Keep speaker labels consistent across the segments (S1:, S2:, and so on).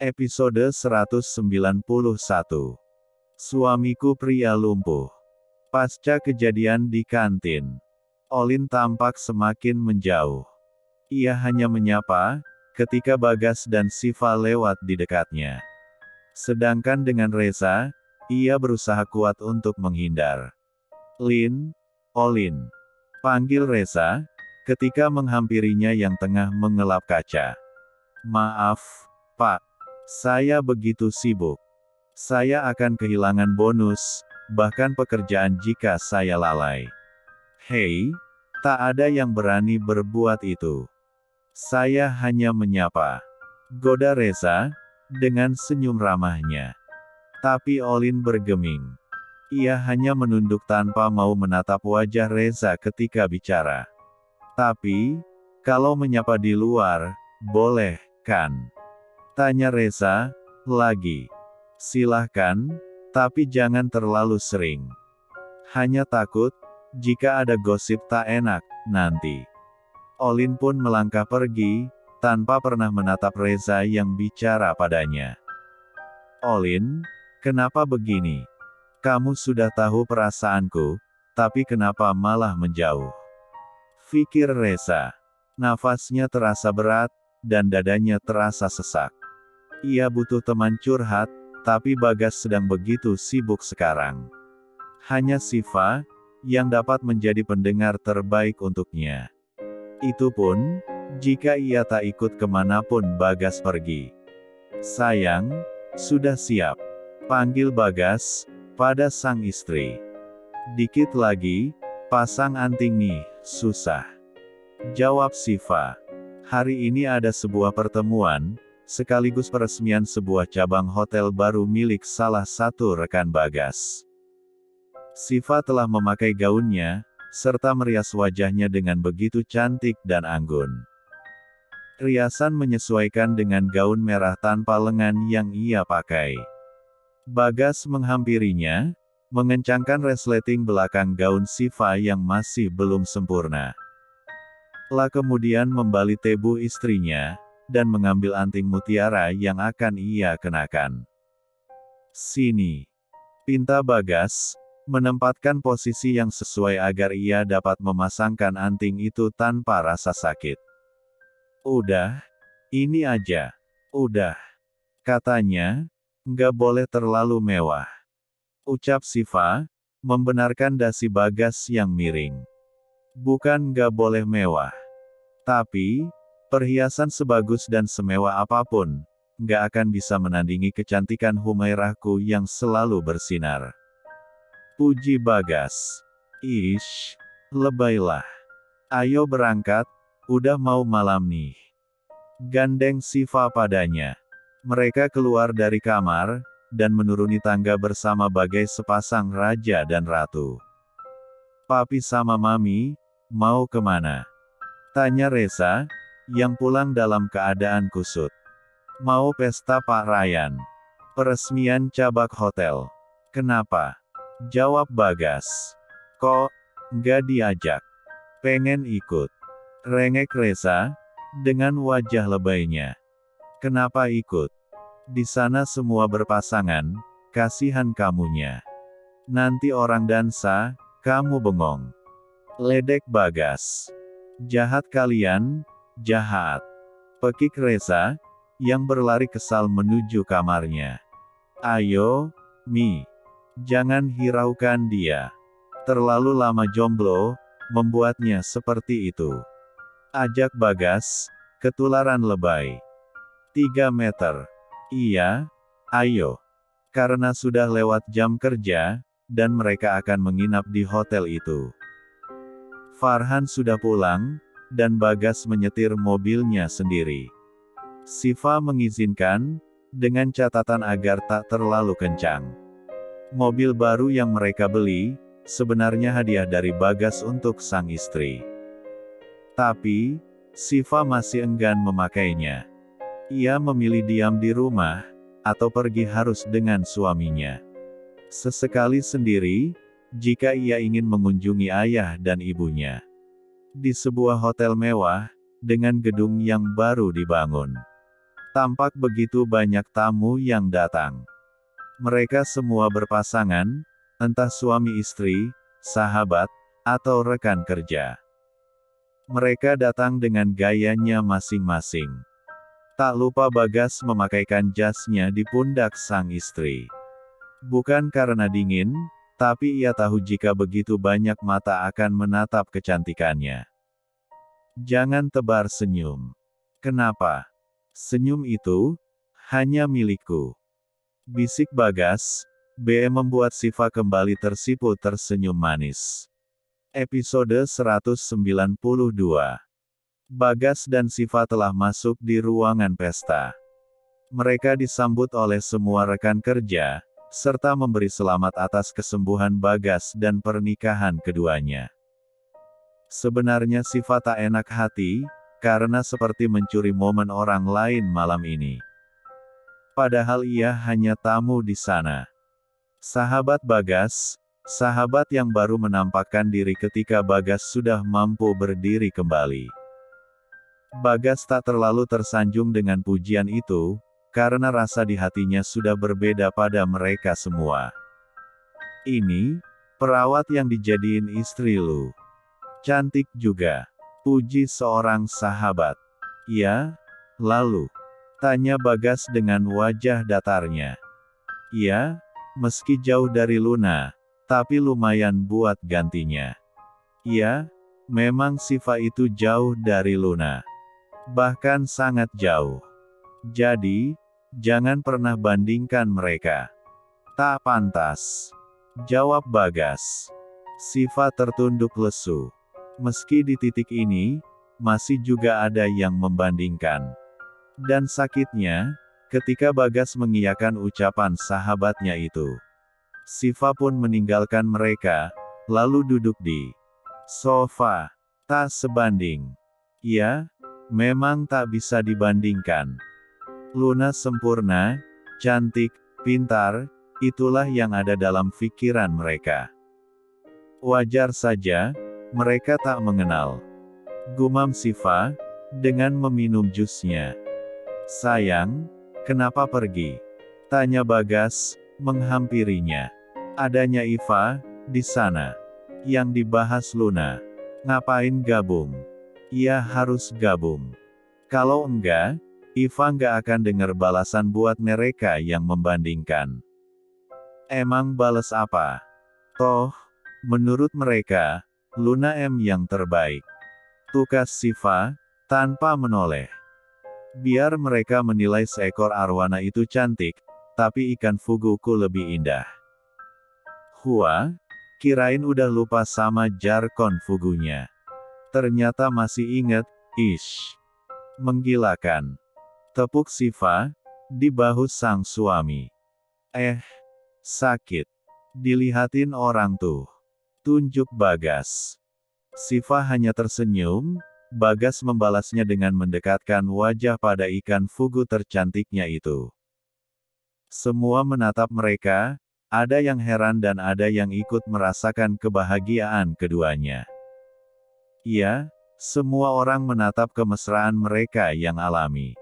S1: Episode 191. Suamiku pria lumpuh. Pasca kejadian di kantin, Olin tampak semakin menjauh. Ia hanya menyapa, ketika Bagas dan Siva lewat di dekatnya. Sedangkan dengan Reza, ia berusaha kuat untuk menghindar. Olin. Panggil Reza, ketika menghampirinya yang tengah mengelap kaca. Maaf, Pak. Saya begitu sibuk. Saya akan kehilangan bonus, bahkan pekerjaan jika saya lalai. Hei, tak ada yang berani berbuat itu. Saya hanya menyapa. Goda Reza, dengan senyum ramahnya. Tapi Olin bergeming. Ia hanya menunduk tanpa mau menatap wajah Reza ketika bicara. Tapi, kalau menyapa di luar, boleh, kan? Tanya Reza, lagi. Silahkan, tapi jangan terlalu sering. Hanya takut, jika ada gosip tak enak, nanti. Olin pun melangkah pergi, tanpa pernah menatap Reza yang bicara padanya. Olin, kenapa begini? Kamu sudah tahu perasaanku, tapi kenapa malah menjauh? Pikir Reza. Nafasnya terasa berat, dan dadanya terasa sesak. Ia butuh teman curhat, tapi Bagas sedang begitu sibuk sekarang. Hanya Siva, yang dapat menjadi pendengar terbaik untuknya. Itu pun, jika ia tak ikut kemanapun Bagas pergi. Sayang, sudah siap. Panggil Bagas, pada sang istri. Dikit lagi, pasang anting nih, susah. Jawab Siva. Hari ini ada sebuah pertemuan, sekaligus peresmian sebuah cabang hotel baru milik salah satu rekan Bagas. Siva telah memakai gaunnya, serta merias wajahnya dengan begitu cantik dan anggun. Riasan menyesuaikan dengan gaun merah tanpa lengan yang ia pakai. Bagas menghampirinya, mengencangkan resleting belakang gaun Siva yang masih belum sempurna. Kemudian membalik tebu istrinya, dan mengambil anting mutiara yang akan ia kenakan. Sini. Pinta Bagas, menempatkan posisi yang sesuai agar ia dapat memasangkan anting itu tanpa rasa sakit. Udah, ini aja. Udah. Katanya, nggak boleh terlalu mewah. Ucap Siva, membenarkan dasi Bagas yang miring. Bukan nggak boleh mewah. Tapi, perhiasan sebagus dan semewah apapun, nggak akan bisa menandingi kecantikan Humairahku yang selalu bersinar. Puji Bagas. Ish, lebaylah. Ayo berangkat, udah mau malam nih. Gandeng Siva padanya. Mereka keluar dari kamar, dan menuruni tangga bersama bagai sepasang raja dan ratu. Papi sama Mami, mau kemana? Tanya Reza, yang pulang dalam keadaan kusut. Mau pesta Pak Ryan. Peresmian cabang hotel. Kenapa? Jawab Bagas. Kok, nggak diajak? Pengen ikut. Rengek Reza, dengan wajah lebaynya. Kenapa ikut? Di sana semua berpasangan, kasihan kamunya. Nanti orang dansa, kamu bengong. Ledek Bagas. Jahat kalian, jahat. Pekik Reza, yang berlari kesal menuju kamarnya. Ayo, Mi. Jangan hiraukan dia. Terlalu lama jomblo, membuatnya seperti itu. Ajak Bagas, ketularan lebay. 3 meter. Iya, ayo. Karena sudah lewat jam kerja, dan mereka akan menginap di hotel itu. Farhan sudah pulang, dan Bagas menyetir mobilnya sendiri. Siva mengizinkan, dengan catatan agar tak terlalu kencang. Mobil baru yang mereka beli, sebenarnya hadiah dari Bagas untuk sang istri. Tapi, Siva masih enggan memakainya. Ia memilih diam di rumah, atau pergi harus dengan suaminya. Sesekali sendiri, jika ia ingin mengunjungi ayah dan ibunya. Di sebuah hotel mewah, dengan gedung yang baru dibangun. Tampak begitu banyak tamu yang datang. Mereka semua berpasangan, entah suami istri, sahabat, atau rekan kerja. Mereka datang dengan gayanya masing-masing. Tak lupa Bagas memakaikan jasnya di pundak sang istri. Bukan karena dingin, tapi ia tahu jika begitu banyak mata akan menatap kecantikannya. Jangan tebar senyum. Kenapa? Senyum itu hanya milikku. Bisik Bagas. BM membuat Siva kembali tersipu tersenyum manis. Episode 192. Bagas dan Siva telah masuk di ruangan pesta. Mereka disambut oleh semua rekan kerja, serta memberi selamat atas kesembuhan Bagas dan pernikahan keduanya. Sebenarnya Siva tak enak hati, karena seperti mencuri momen orang lain malam ini. Padahal ia hanya tamu di sana. Sahabat Bagas, sahabat yang baru menampakkan diri ketika Bagas sudah mampu berdiri kembali. Bagas tak terlalu tersanjung dengan pujian itu, karena rasa di hatinya sudah berbeda pada mereka semua. Ini, perawat yang dijadiin istri lu. Cantik juga. Puji seorang sahabat. Ya, lalu. Tanya Bagas dengan wajah datarnya. Ya, meski jauh dari Luna, tapi lumayan buat gantinya. Ya, memang Siva itu jauh dari Luna. Bahkan sangat jauh. Jadi, jangan pernah bandingkan mereka. Tak pantas. Jawab Bagas. Siva tertunduk lesu. Meski di titik ini, masih juga ada yang membandingkan. Dan sakitnya, ketika Bagas mengiyakan ucapan sahabatnya itu. Siva pun meninggalkan mereka, lalu duduk di sofa. Tak sebanding. Ya, memang tak bisa dibandingkan. Luna sempurna, cantik, pintar, itulah yang ada dalam pikiran mereka. Wajar saja, mereka tak mengenal. Gumam Siva, dengan meminum jusnya. Sayang, kenapa pergi? Tanya Bagas, menghampirinya. Adanya Iva, di sana. Yang dibahas Luna. Ngapain gabung? Ia harus gabung. Kalau enggak, Iva nggak akan dengar balasan buat mereka yang membandingkan. Emang bales apa? Toh, menurut mereka, Luna yang terbaik. Tukas Siva, tanpa menoleh. Biar mereka menilai seekor arwana itu cantik, tapi ikan fuguku lebih indah. Hua, kirain udah lupa sama jargon fugunya. Ternyata masih inget, ish. Menggilakan. Tepuk Siva, di bahu sang suami. Sakit. Dilihatin orang tuh. Tunjuk Bagas. Siva hanya tersenyum, Bagas membalasnya dengan mendekatkan wajah pada ikan fugu tercantiknya itu. Semua menatap mereka, ada yang heran dan ada yang ikut merasakan kebahagiaan keduanya. Iya, semua orang menatap kemesraan mereka yang alami.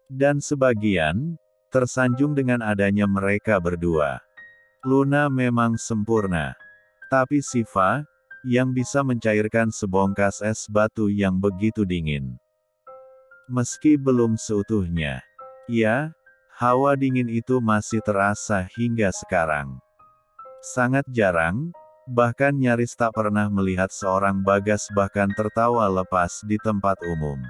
S1: Dan sebagian, tersanjung dengan adanya mereka berdua. Luna memang sempurna. Tapi Siva, yang bisa mencairkan sebongkas es batu yang begitu dingin. Meski belum seutuhnya. Ya, hawa dingin itu masih terasa hingga sekarang. Sangat jarang, bahkan nyaris tak pernah melihat seorang Bagas bahkan tertawa lepas di tempat umum.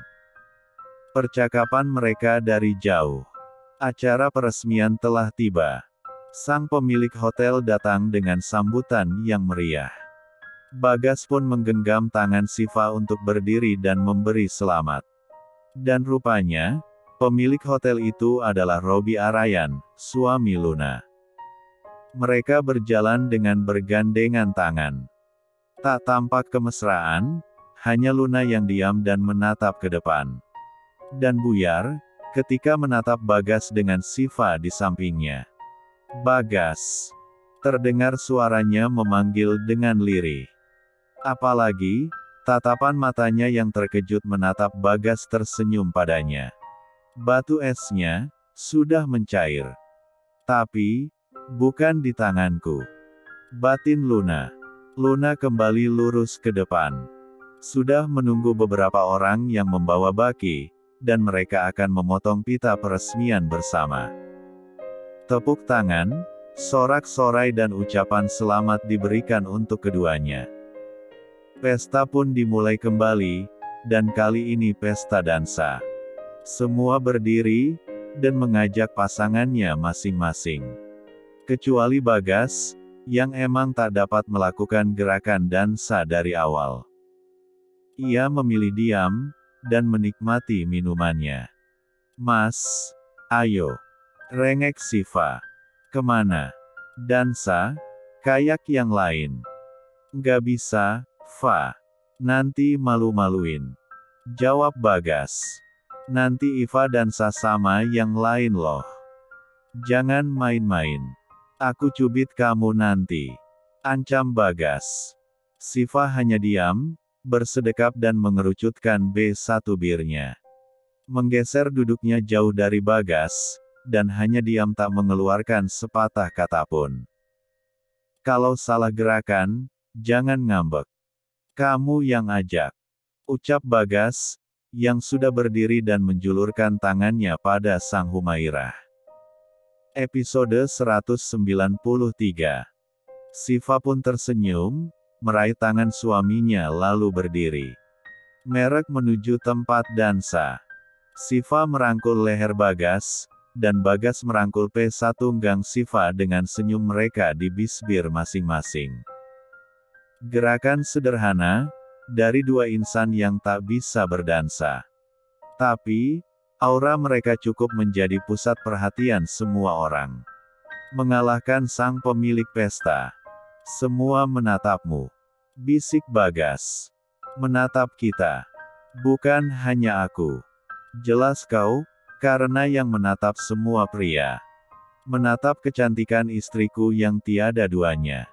S1: Percakapan mereka dari jauh. Acara peresmian telah tiba. Sang pemilik hotel datang dengan sambutan yang meriah. Bagas pun menggenggam tangan Siva untuk berdiri dan memberi selamat. Dan rupanya, pemilik hotel itu adalah Robi Arayan, suami Luna. Mereka berjalan dengan bergandengan tangan. Tak tampak kemesraan, hanya Luna yang diam dan menatap ke depan. Dan buyar, ketika menatap Bagas dengan Siva di sampingnya. Bagas. Terdengar suaranya memanggil dengan lirih. Apalagi, tatapan matanya yang terkejut menatap Bagas tersenyum padanya. Batu esnya sudah mencair. Tapi, bukan di tanganku. Batin Luna. Luna kembali lurus ke depan. Sudah menunggu beberapa orang yang membawa baki, dan mereka akan memotong pita peresmian bersama. Tepuk tangan, sorak-sorai dan ucapan selamat diberikan untuk keduanya. Pesta pun dimulai kembali, dan kali ini pesta dansa. Semua berdiri, dan mengajak pasangannya masing-masing. Kecuali Bagas, yang emang tak dapat melakukan gerakan dansa dari awal. Ia memilih diam, dan menikmati minumannya. Mas, ayo. Rengek Siva. Kemana? Dansa? Kayak yang lain. Nggak bisa, Fa. Nanti malu-maluin. Jawab Bagas. Nanti Iva dansa sama yang lain loh. Jangan main-main. Aku cubit kamu nanti. Ancam Bagas. Siva hanya diam, bersedekap dan mengerucutkan B1 birnya. Menggeser duduknya jauh dari Bagas, dan hanya diam tak mengeluarkan sepatah kata pun. Kalau salah gerakan, jangan ngambek. Kamu yang ajak. Ucap Bagas, yang sudah berdiri dan menjulurkan tangannya pada Sang Humairah. Episode 193. Siva pun tersenyum, meraih tangan suaminya lalu berdiri. Merek menuju tempat dansa. Siva merangkul leher Bagas, dan Bagas merangkul P1 Gang Siva dengan senyum mereka di bisbir masing-masing. Gerakan sederhana, dari dua insan yang tak bisa berdansa. Tapi, aura mereka cukup menjadi pusat perhatian semua orang. Mengalahkan sang pemilik pesta. Semua menatapmu. Bisik Bagas. Menatap kita. Bukan hanya aku. Jelas kau, karena yang menatap semua pria. Menatap kecantikan istriku yang tiada duanya.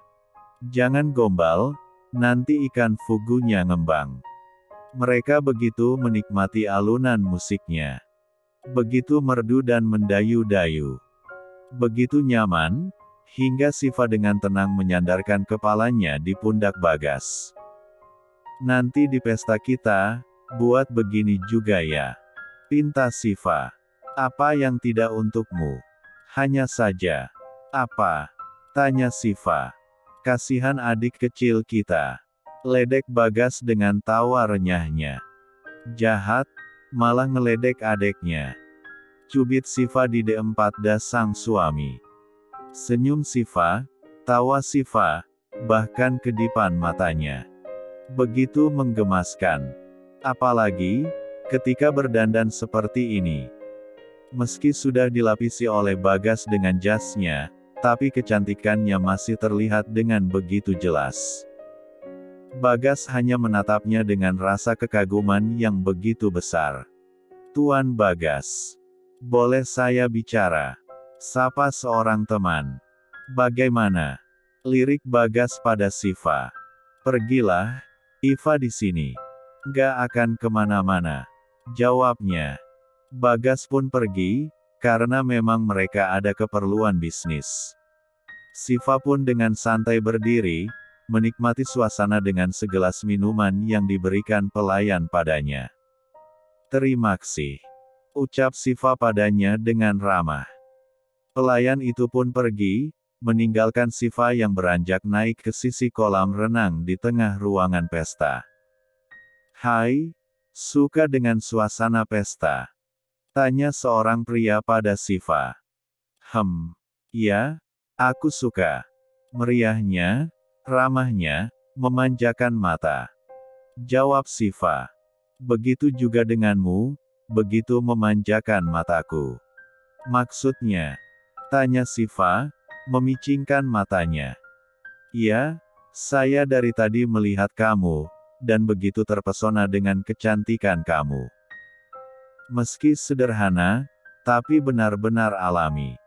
S1: Jangan gombal, nanti ikan fugunya ngembang. Mereka begitu menikmati alunan musiknya. Begitu merdu dan mendayu-dayu. Begitu nyaman, hingga Siva dengan tenang menyandarkan kepalanya di pundak Bagas. Nanti di pesta kita, buat begini juga ya. Pinta Siva. Apa yang tidak untukmu? Hanya saja. Apa? Tanya Siva. Kasihan adik kecil kita. Ledek Bagas dengan tawa renyahnya. Jahat, malah ngeledek adeknya. Cubit Siva di D4 sang suami. Senyum Siva, tawa Siva, bahkan kedipan matanya. Begitu menggemaskan. Apalagi, ketika berdandan seperti ini. Meski sudah dilapisi oleh Bagas dengan jasnya, tapi kecantikannya masih terlihat dengan begitu jelas. Bagas hanya menatapnya dengan rasa kekaguman yang begitu besar. Tuan Bagas. Boleh saya bicara? Sapa seorang teman. Bagaimana? Lirik Bagas pada Siva. Pergilah, Iva di sini. Gak akan kemana-mana. Jawabnya. Bagas pun pergi, karena memang mereka ada keperluan bisnis. Siva pun dengan santai berdiri, menikmati suasana dengan segelas minuman yang diberikan pelayan padanya. Terima kasih. Ucap Siva padanya dengan ramah. Pelayan itu pun pergi, meninggalkan Siva yang beranjak naik ke sisi kolam renang di tengah ruangan pesta. Hai, suka dengan suasana pesta? Tanya seorang pria pada Siva. Ya, aku suka. Meriahnya, ramahnya, memanjakan mata. Jawab Siva. Begitu juga denganmu, begitu memanjakan mataku. Maksudnya? Tanya Siva, memicingkan matanya. Iya, saya dari tadi melihat kamu, dan begitu terpesona dengan kecantikan kamu. Meski sederhana, tapi benar-benar alami.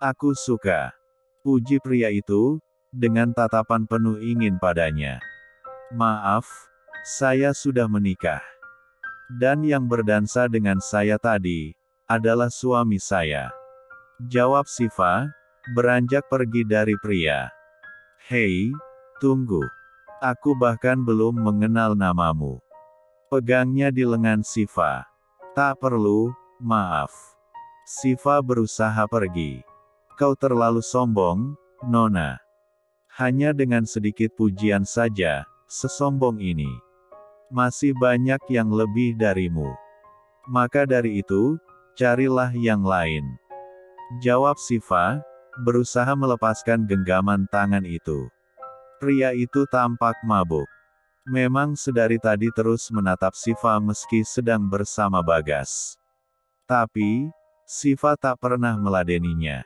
S1: Aku suka. Puji pria itu, dengan tatapan penuh ingin padanya. Maaf, saya sudah menikah. Dan yang berdansa dengan saya tadi, adalah suami saya. Jawab Siva, beranjak pergi dari pria. Hei, tunggu. Aku bahkan belum mengenal namamu. Pegangnya di lengan Siva. Tak perlu, maaf. Siva berusaha pergi. Kau terlalu sombong, Nona. Hanya dengan sedikit pujian saja, sesombong ini. Masih banyak yang lebih darimu. Maka dari itu, carilah yang lain. Jawab Siva, berusaha melepaskan genggaman tangan itu. Pria itu tampak mabuk. Memang sedari tadi terus menatap Siva meski sedang bersama Bagas. Tapi, Siva tak pernah meladeninya.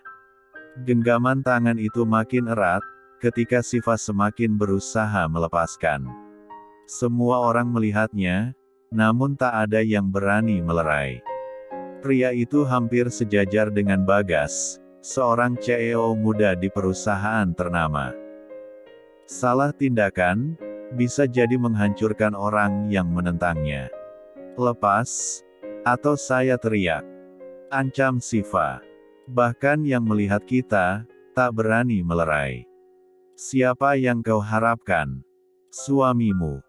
S1: Genggaman tangan itu makin erat, ketika Siva semakin berusaha melepaskan. Semua orang melihatnya, namun tak ada yang berani melerai. Pria itu hampir sejajar dengan Bagas, seorang CEO muda di perusahaan ternama. Salah tindakan, bisa jadi menghancurkan orang yang menentangnya. Lepas, atau saya teriak. Ancam Siva. Bahkan yang melihat kita, tak berani melerai. Siapa yang kau harapkan? Suamimu.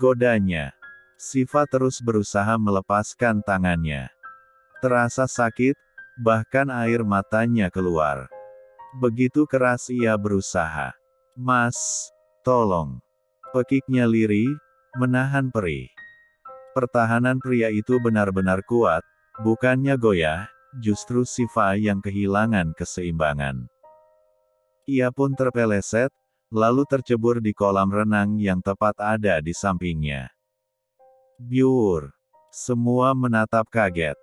S1: Godanya. Siva terus berusaha melepaskan tangannya. Terasa sakit, bahkan air matanya keluar. Begitu keras ia berusaha. Mas, tolong. Pekiknya lirih, menahan perih. Pertahanan pria itu benar-benar kuat, bukannya goyah, justru Siva yang kehilangan keseimbangan. Ia pun terpeleset, lalu tercebur di kolam renang yang tepat ada di sampingnya. Biur. Semua menatap kaget.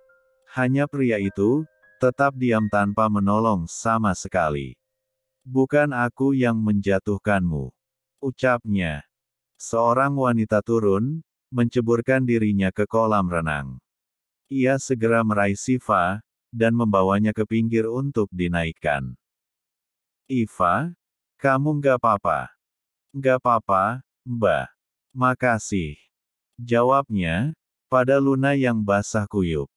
S1: Hanya pria itu, tetap diam tanpa menolong sama sekali. Bukan aku yang menjatuhkanmu, ucapnya. Seorang wanita turun, menceburkan dirinya ke kolam renang. Ia segera meraih Siva, dan membawanya ke pinggir untuk dinaikkan. Iva, kamu nggak apa-apa? Nggak apa-apa, Mbak. Makasih. Jawabnya, pada Luna yang basah kuyup.